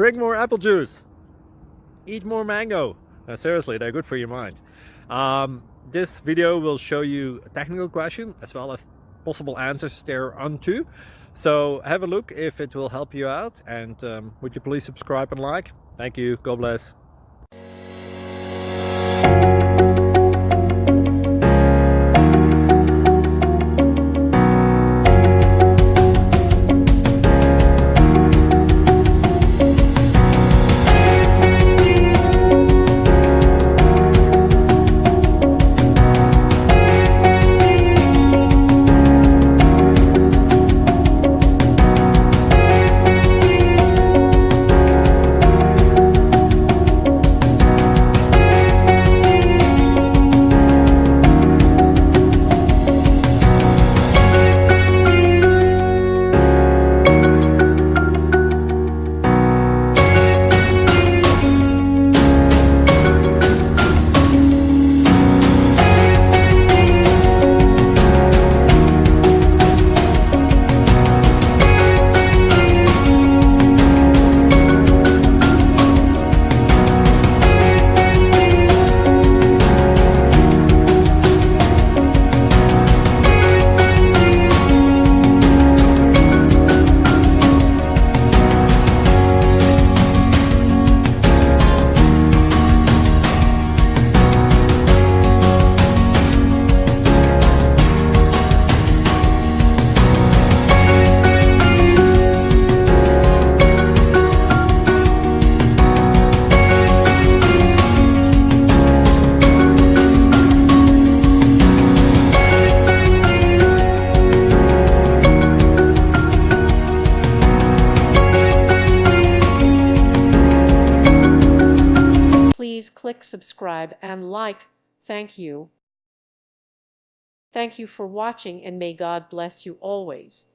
Drink more apple juice. Eat more mango. Seriously, they're good for your mind. This video will show you a technical question as well as possible answers thereunto. So have a look if it will help you out, and would you please subscribe and like? Thank you. God bless. Please click subscribe and like. Thank you. Thank you for watching, and may God bless you always.